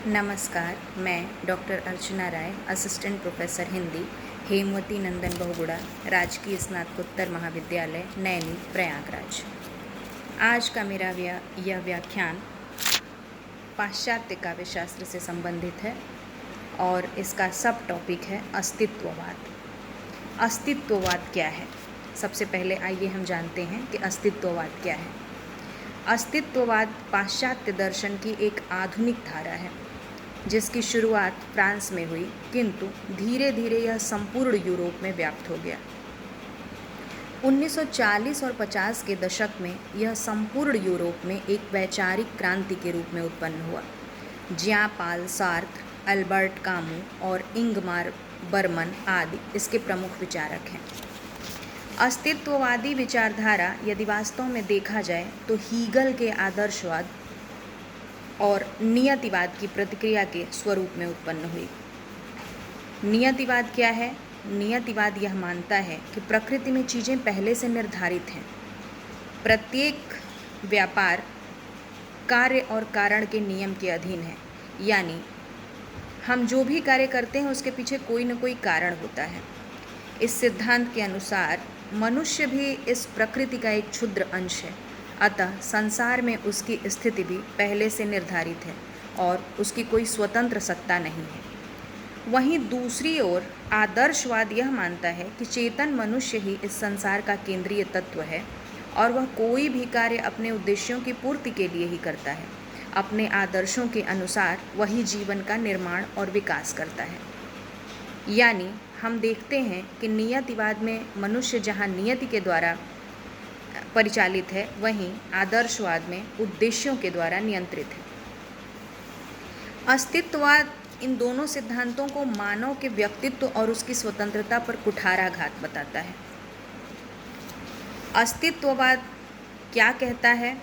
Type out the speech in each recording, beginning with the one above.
नमस्कार, मैं डॉक्टर अर्चना राय, assistant professor Hindi, Hemvati Nandan Bahuguna राजकीय स्नातकोत्तर महाविद्यालय, नैनी, प्रयागराज। आज का मेरा यह व्याख्यान पाश्चात्य काव्यशास्त्र से संबंधित है और इसका सब टॉपिक है अस्तित्ववाद। अस्तित्ववाद क्या है? सबसे पहले आइए हम जानते हैं कि अस्तित्ववाद क्या है। अस्तित्ववाद पाश्चात्य दर्शन की एक आधुनिक धारा है जिसकी शुरुआत फ्रांस में हुई, किंतु धीरे धीरे यह संपूर्ण यूरोप में व्याप्त हो गया। 1940 और 50 के दशक में यह संपूर्ण यूरोप में एक वैचारिक क्रांति के रूप में उत्पन्न हुआ। ज्यां पाल सार्त्र, अल्बर्ट कामू और इंगमार बर्मन आदि इसके प्रमुख विचारक हैं। अस्तित्ववादी विचारधारा यदि वास्तव में देखा जाए तो हीगल के आदर्शवाद और नियतिवाद की प्रतिक्रिया के स्वरूप में उत्पन्न हुई। नियतिवाद क्या है? नियतिवाद यह मानता है कि प्रकृति में चीज़ें पहले से निर्धारित हैं। प्रत्येक व्यापार कार्य और कारण के नियम के अधीन है, यानी हम जो भी कार्य करते हैं उसके पीछे कोई न कोई कारण होता है। इस सिद्धांत के अनुसार मनुष्य भी इस प्रकृति का एक क्षुद्र अंश है, अतः संसार में उसकी स्थिति भी पहले से निर्धारित है और उसकी कोई स्वतंत्र सत्ता नहीं है। वहीं दूसरी ओर आदर्शवाद यह मानता है कि चेतन मनुष्य ही इस संसार का केंद्रीय तत्व है और वह कोई भी कार्य अपने उद्देश्यों की पूर्ति के लिए ही करता है। अपने आदर्शों के अनुसार वही जीवन का निर्माण और विकास करता है। यानी हम देखते हैं कि नियतिवाद में मनुष्य जहाँ नियति के द्वारा परिचालित है, वहीं आदर्शवाद में उद्देश्यों के द्वारा नियंत्रित है। अस्तित्ववाद इन दोनों सिद्धांतों को मानव के व्यक्तित्व और उसकी स्वतंत्रता पर कुठाराघात बताता है। अस्तित्ववाद क्या कहता है?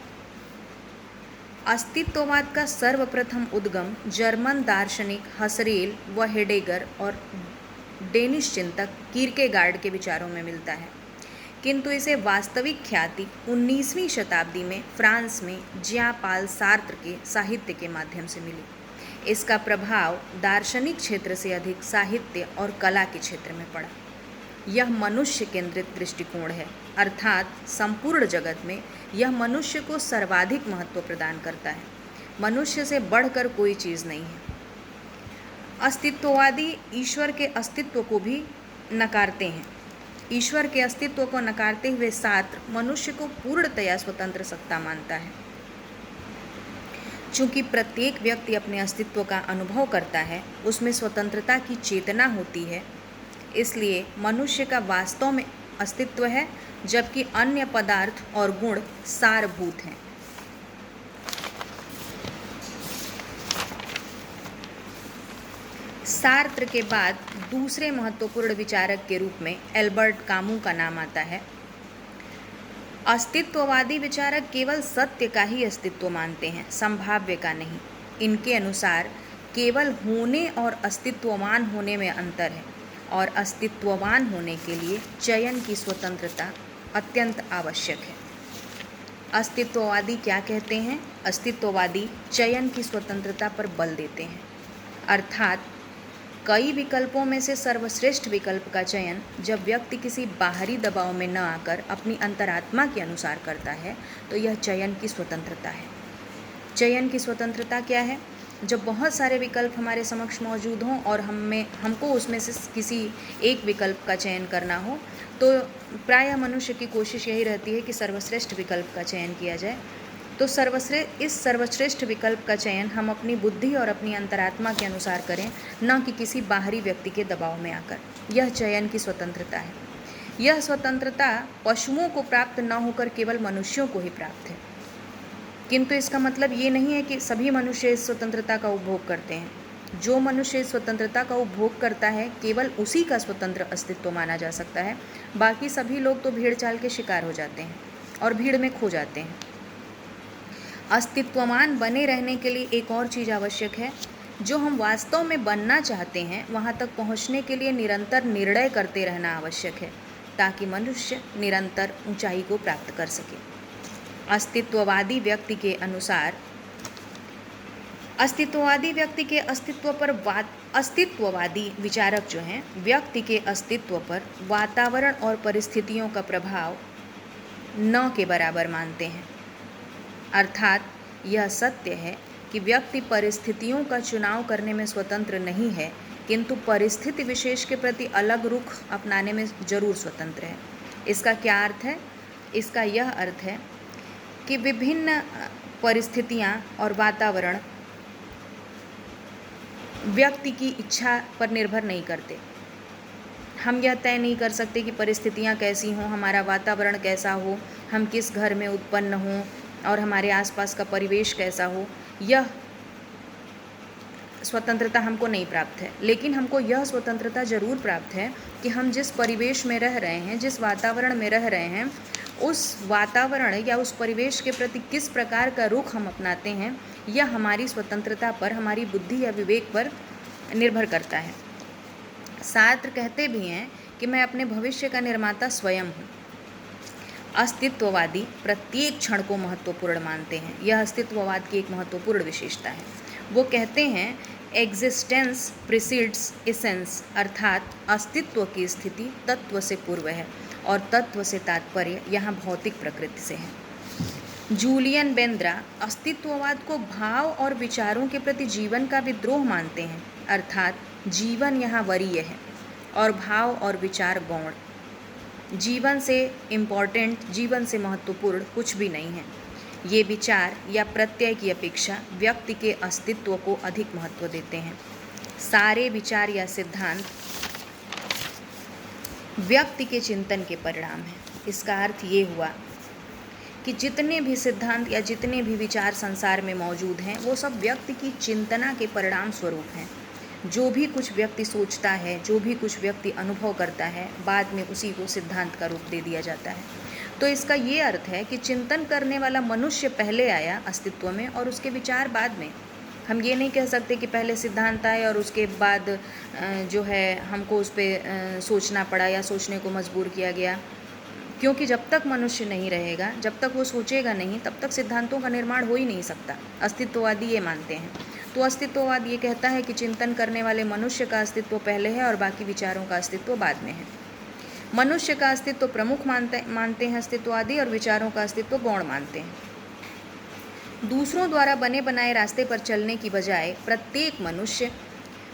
अस्तित्ववाद का सर्वप्रथम उद्गम जर्मन दार्शनिक हसरेल व हेडेगर और डेनिश चिंतक कीरकेगार्ड के विचारों में मिलता है, किंतु इसे वास्तविक ख्याति 19वीं शताब्दी में फ्रांस में ज्यां पाल सार्त्र के साहित्य के माध्यम से मिली। इसका प्रभाव दार्शनिक क्षेत्र से अधिक साहित्य और कला के क्षेत्र में पड़ा। यह मनुष्य केंद्रित दृष्टिकोण है, अर्थात संपूर्ण जगत में यह मनुष्य को सर्वाधिक महत्व प्रदान करता है। मनुष्य से बढ़कर कोई चीज़ नहीं है। अस्तित्ववादी ईश्वर के अस्तित्व को भी नकारते हैं। ईश्वर के अस्तित्व को नकारते हुए सार्त्र मनुष्य को पूर्णतया स्वतंत्र सत्ता मानता है। चूँकि प्रत्येक व्यक्ति अपने अस्तित्व का अनुभव करता है, उसमें स्वतंत्रता की चेतना होती है, इसलिए मनुष्य का वास्तव में अस्तित्व है, जबकि अन्य पदार्थ और गुण सारभूत हैं। सार्त्र के बाद दूसरे महत्वपूर्ण विचारक के रूप में एल्बर्ट कामू का नाम आता है। अस्तित्ववादी विचारक केवल सत्य का ही अस्तित्व मानते हैं, संभाव्य का नहीं। इनके अनुसार केवल होने और अस्तित्ववान होने में अंतर है और अस्तित्ववान होने के लिए चयन की स्वतंत्रता अत्यंत आवश्यक है। अस्तित्ववादी क्या कहते हैं? अस्तित्ववादी चयन की स्वतंत्रता पर बल देते हैं, अर्थात कई विकल्पों में से सर्वश्रेष्ठ विकल्प का चयन जब व्यक्ति किसी बाहरी दबाव में न आकर अपनी अंतरात्मा के अनुसार करता है, तो यह चयन की स्वतंत्रता है। चयन की स्वतंत्रता क्या है? जब बहुत सारे विकल्प हमारे समक्ष मौजूद हों और हमको उसमें से किसी एक विकल्प का चयन करना हो, तो प्रायः मनुष्य की कोशिश यही रहती है कि सर्वश्रेष्ठ विकल्प का चयन किया जाए। तो इस सर्वश्रेष्ठ विकल्प का चयन हम अपनी बुद्धि और अपनी अंतरात्मा के अनुसार करें, न कि किसी बाहरी व्यक्ति के दबाव में आकर। यह चयन की स्वतंत्रता है। यह स्वतंत्रता पशुओं को प्राप्त न होकर केवल मनुष्यों को ही प्राप्त है, किंतु इसका मतलब ये नहीं है कि सभी मनुष्य इस स्वतंत्रता का उपभोग करते हैं। जो मनुष्य इस स्वतंत्रता का उपभोग करता है, केवल उसी का स्वतंत्र अस्तित्व माना जा सकता है। बाकी सभी लोग तो भीड़ चाल के शिकार हो जाते हैं और भीड़ में खो जाते हैं। अस्तित्ववान बने रहने के लिए एक और चीज़ आवश्यक है। जो हम वास्तव में बनना चाहते हैं, वहाँ तक पहुँचने के लिए निरंतर निर्णय करते रहना आवश्यक है, ताकि मनुष्य निरंतर ऊंचाई को प्राप्त कर सके। अस्तित्ववादी व्यक्ति के अनुसार अस्तित्ववादी व्यक्ति के अस्तित्व पर अस्तित्ववादी विचारक जो हैं व्यक्ति के अस्तित्व पर वातावरण और परिस्थितियों का प्रभाव न के बराबर मानते हैं। अर्थात यह सत्य है कि व्यक्ति परिस्थितियों का चुनाव करने में स्वतंत्र नहीं है, किंतु परिस्थिति विशेष के प्रति अलग रुख अपनाने में जरूर स्वतंत्र है। इसका क्या अर्थ है? इसका यह अर्थ है कि विभिन्न परिस्थितियां और वातावरण व्यक्ति की इच्छा पर निर्भर नहीं करते। हम यह तय नहीं कर सकते कि परिस्थितियां कैसी हों, हमारा वातावरण कैसा हो, हम किस घर में उत्पन्न हों और हमारे आसपास का परिवेश कैसा हो। यह स्वतंत्रता हमको नहीं प्राप्त है, लेकिन हमको यह स्वतंत्रता जरूर प्राप्त है कि हम जिस परिवेश में रह रहे हैं, जिस वातावरण में रह रहे हैं, उस वातावरण या उस परिवेश के प्रति किस प्रकार का रुख हम अपनाते हैं, यह हमारी स्वतंत्रता पर, हमारी बुद्धि या विवेक पर निर्भर करता है। सार्त्र कहते भी हैं कि मैं अपने भविष्य का निर्माता स्वयं हूँ। अस्तित्ववादी प्रत्येक क्षण को महत्वपूर्ण मानते हैं। यह अस्तित्ववाद की एक महत्वपूर्ण विशेषता है। वो कहते हैं एग्जिस्टेंस प्रिसीड्स एसेंस, अर्थात अस्तित्व की स्थिति तत्व से पूर्व है और तत्व से तात्पर्य यहाँ भौतिक प्रकृति से है। जूलियन बेंद्रा अस्तित्ववाद को भाव और विचारों के प्रति जीवन का विद्रोह मानते हैं, अर्थात जीवन यहाँ वरीय है और भाव और विचार गौण। जीवन से इम्पॉर्टेंट, जीवन से महत्वपूर्ण कुछ भी नहीं है। ये विचार या प्रत्यय की अपेक्षा व्यक्ति के अस्तित्व को अधिक महत्व देते हैं। सारे विचार या सिद्धांत व्यक्ति के चिंतन के परिणाम हैं। इसका अर्थ ये हुआ कि जितने भी सिद्धांत या जितने भी विचार संसार में मौजूद हैं, वो सब व्यक्ति की चिंतना के परिणाम स्वरूप हैं। जो भी कुछ व्यक्ति सोचता है, जो भी कुछ व्यक्ति अनुभव करता है, बाद में उसी को सिद्धांत का रूप दे दिया जाता है। तो इसका ये अर्थ है कि चिंतन करने वाला मनुष्य पहले आया अस्तित्व में और उसके विचार बाद में। हम ये नहीं कह सकते कि पहले सिद्धांत आए और उसके बाद जो है हमको उस पर सोचना पड़ा या सोचने को मजबूर किया गया, क्योंकि जब तक मनुष्य नहीं रहेगा, जब तक वो सोचेगा नहीं, तब तक सिद्धांतों का निर्माण हो ही नहीं सकता। अस्तित्ववादी ये मानते हैं। तो अस्तित्ववाद ये कहता है कि चिंतन करने वाले मनुष्य का अस्तित्व पहले है और बाकी विचारों का अस्तित्व बाद में है। मनुष्य का अस्तित्व प्रमुख मानते हैं अस्तित्ववादी और विचारों का अस्तित्व गौण मानते हैं। दूसरों द्वारा बने बनाए रास्ते पर चलने की बजाय प्रत्येक मनुष्य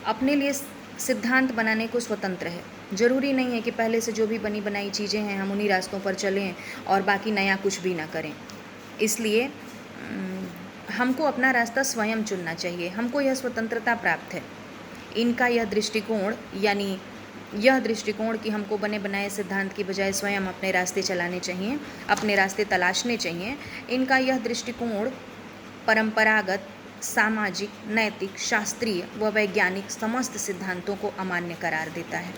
अपने लिए सिद्धांत बनाने को स्वतंत्र है। जरूरी नहीं है कि पहले से जो भी बनी बनाई चीज़ें हैं हम उन्हीं रास्तों पर चलें और बाकी नया कुछ भी ना करें। इसलिए हमको अपना रास्ता स्वयं चुनना चाहिए। हमको यह स्वतंत्रता प्राप्त है। इनका यह दृष्टिकोण, यानी यह दृष्टिकोण कि हमको बने बनाए सिद्धांत की बजाय स्वयं अपने रास्ते चलाने चाहिए, अपने रास्ते तलाशने चाहिए, इनका यह दृष्टिकोण परंपरागत, सामाजिक, नैतिक, शास्त्रीय व वैज्ञानिक समस्त सिद्धांतों को अमान्य करार देता है।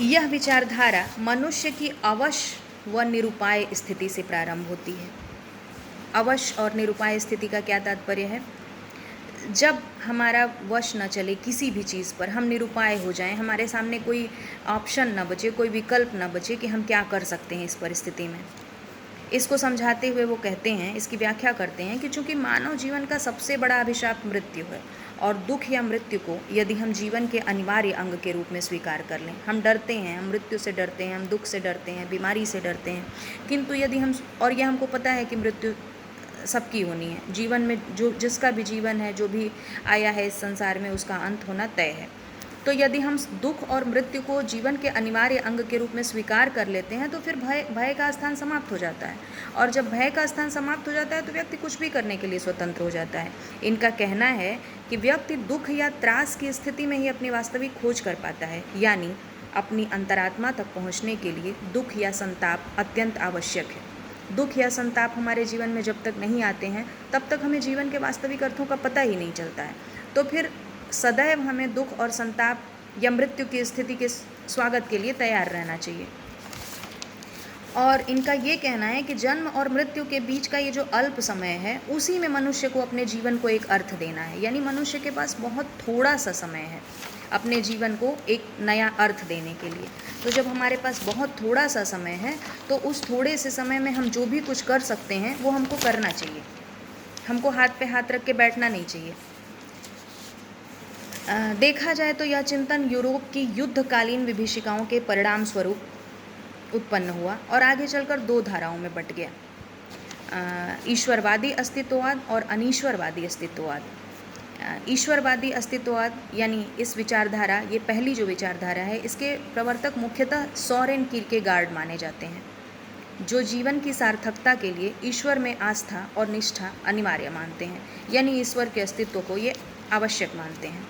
यह विचारधारा मनुष्य की अवश्य व निरुपाय स्थिति से प्रारंभ होती है। अवश्य और निरुपाय स्थिति का क्या तात्पर्य है? जब हमारा वश न चले किसी भी चीज़ पर, हम निरुपाय हो जाएं, हमारे सामने कोई ऑप्शन न बचे, कोई विकल्प न बचे कि हम क्या कर सकते हैं इस परिस्थिति में। इसको समझाते हुए वो कहते हैं, इसकी व्याख्या करते हैं कि चूँकि मानव जीवन का सबसे बड़ा अभिशाप मृत्यु है और दुख या मृत्यु को यदि हम जीवन के अनिवार्य अंग के रूप में स्वीकार कर लें, हम डरते हैं, हम मृत्यु से डरते हैं, हम दुख से डरते हैं, बीमारी से डरते हैं, किंतु यदि हम, और यह हमको पता है कि मृत्यु सबकी होनी है, जीवन में जो जिसका भी जीवन है, जो भी आया है इस संसार में, उसका अंत होना तय है। तो यदि हम दुख और मृत्यु को जीवन के अनिवार्य अंग के रूप में स्वीकार कर लेते हैं तो फिर भय का स्थान समाप्त हो जाता है, और जब भय का स्थान समाप्त हो जाता है तो व्यक्ति कुछ भी करने के लिए स्वतंत्र हो जाता है। इनका कहना है कि व्यक्ति दुख या त्रास की स्थिति में ही अपनी वास्तविक खोज कर पाता है, यानी अपनी अंतरात्मा तक पहुँचने के लिए दुख या संताप अत्यंत आवश्यक है। दुख या संताप हमारे जीवन में जब तक नहीं आते हैं तब तक हमें जीवन के वास्तविक अर्थों का पता ही नहीं चलता है। तो फिर सदैव हमें दुख और संताप या मृत्यु की स्थिति के स्वागत के लिए तैयार रहना चाहिए। और इनका ये कहना है कि जन्म और मृत्यु के बीच का ये जो अल्प समय है, उसी में मनुष्य को अपने जीवन को एक अर्थ देना है। यानी मनुष्य के पास बहुत थोड़ा सा समय है अपने जीवन को एक नया अर्थ देने के लिए। तो जब हमारे पास बहुत थोड़ा सा समय है तो उस थोड़े से समय में हम जो भी कुछ कर सकते हैं वो हमको करना चाहिए। हमको हाथ पे हाथ रख के बैठना नहीं चाहिए। देखा जाए तो यह चिंतन यूरोप की युद्धकालीन विभीषिकाओं के परिणाम स्वरूप उत्पन्न हुआ और आगे चलकर दो धाराओं में बट गया, ईश्वरवादी अस्तित्ववाद और अनीश्वरवादी अस्तित्ववाद। ईश्वरवादी अस्तित्ववाद यानी इस विचारधारा, ये पहली जो विचारधारा है, इसके प्रवर्तक मुख्यतः सोरेन किरकेगार्ड माने जाते हैं, जो जीवन की सार्थकता के लिए ईश्वर में आस्था और निष्ठा अनिवार्य मानते हैं, यानी ईश्वर के अस्तित्व को ये आवश्यक मानते हैं।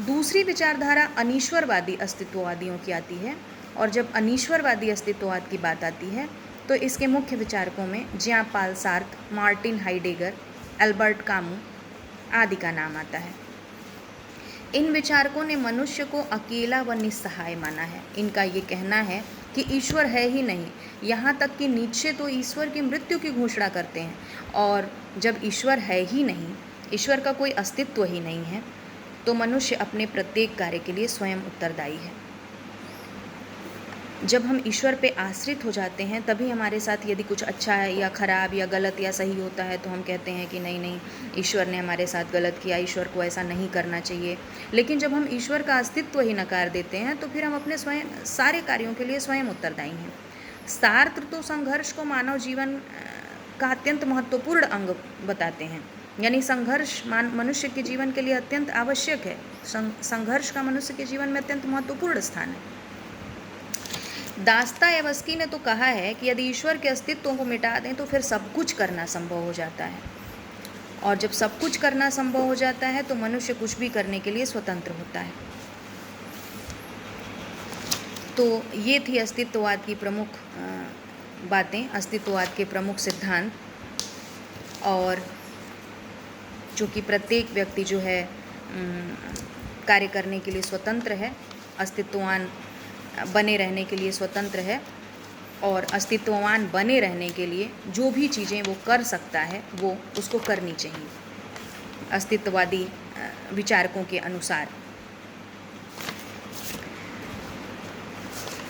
दूसरी विचारधारा अनीश्वरवादी अस्तित्ववादियों की आती है, और जब अनीश्वरवादी अस्तित्ववाद की बात आती है तो इसके मुख्य विचारकों में Jean Paul Sartre, Martin Heidegger, Albert Camus आदि का नाम आता है। इन विचारकों ने मनुष्य को अकेला व निस्सहाय माना है। इनका ये कहना है कि ईश्वर है ही नहीं, यहाँ तक कि नीत्शे तो ईश्वर की मृत्यु की घोषणा करते हैं। और जब ईश्वर है ही नहीं, ईश्वर का कोई अस्तित्व ही नहीं है, तो मनुष्य अपने प्रत्येक कार्य के लिए स्वयं उत्तरदायी है। जब हम ईश्वर पे आश्रित हो जाते हैं तभी हमारे साथ यदि कुछ अच्छा है या खराब या गलत या सही होता है तो हम कहते हैं कि नहीं नहीं, ईश्वर ने हमारे साथ गलत किया, ईश्वर को ऐसा नहीं करना चाहिए। लेकिन जब हम ईश्वर का अस्तित्व ही नकार देते हैं तो फिर हम अपने स्वयं सारे कार्यों के लिए स्वयं उत्तरदायी हैं। सार्त्र तो संघर्ष को मानव जीवन का अत्यंत महत्वपूर्ण अंग बताते हैं, यानी संघर्ष मनुष्य के जीवन के लिए अत्यंत आवश्यक है। संघर्ष का मनुष्य के जीवन में अत्यंत महत्वपूर्ण स्थान है। दास्तायेवस्की ने तो कहा है कि यदि ईश्वर के अस्तित्व को मिटा दें तो फिर सब कुछ करना संभव हो जाता है, और जब सब कुछ करना संभव हो जाता है तो मनुष्य कुछ भी करने के लिए स्वतंत्र होता है। तो ये थी अस्तित्ववाद की प्रमुख बातें, अस्तित्ववाद के प्रमुख सिद्धांत, और चूँकि प्रत्येक व्यक्ति जो है कार्य करने के लिए स्वतंत्र है, अस्तित्ववान बने रहने के लिए स्वतंत्र है, और अस्तित्ववान बने रहने के लिए जो भी चीज़ें वो कर सकता है वो उसको करनी चाहिए अस्तित्ववादी विचारकों के अनुसार।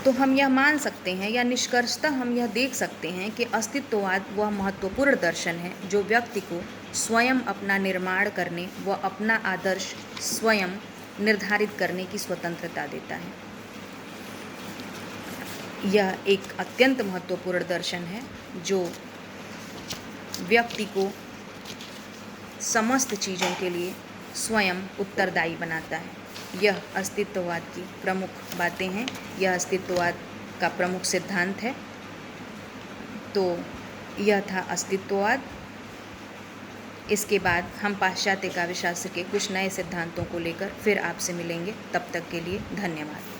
तो हम यह मान सकते हैं या निष्कर्षतः हम यह देख सकते हैं कि अस्तित्ववाद वह महत्वपूर्ण दर्शन है जो व्यक्ति को स्वयं अपना निर्माण करने व अपना आदर्श स्वयं निर्धारित करने की स्वतंत्रता देता है। यह एक अत्यंत महत्वपूर्ण दर्शन है जो व्यक्ति को समस्त चीज़ों के लिए स्वयं उत्तरदायी बनाता है। यह अस्तित्ववाद की प्रमुख बातें हैं, यह अस्तित्ववाद का प्रमुख सिद्धांत है। तो यह था अस्तित्ववाद। इसके बाद हम पाश्चात्य काव्यशास्त्र के कुछ नए सिद्धांतों को लेकर फिर आपसे मिलेंगे। तब तक के लिए धन्यवाद।